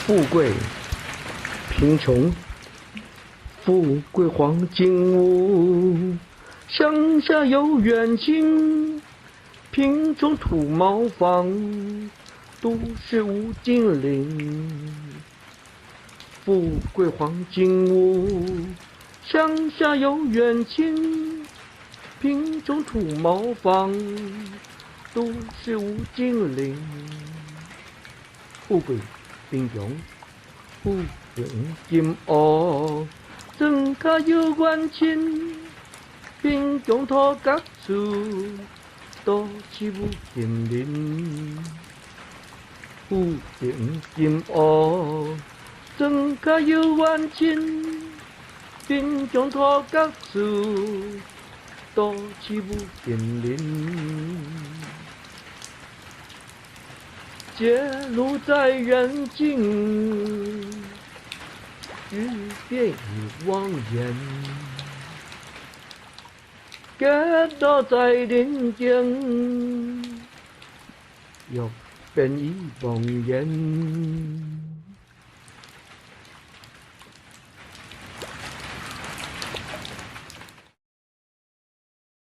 富贵贫穷，富贵黄金屋，乡下有远近，贫穷土茅房，都市无金陵。富贵黄金屋，乡下有远近，贫穷土茅房，都市无金陵。富贵贫穷，富贵金屋，庄脚有远亲，贫穷土角厝，都市无金陵。富贵金屋，庄脚有远亲，贫穷土角厝，都市无金陵。街路在远近，日边已望眼。街道在林间，欲辨已忘言。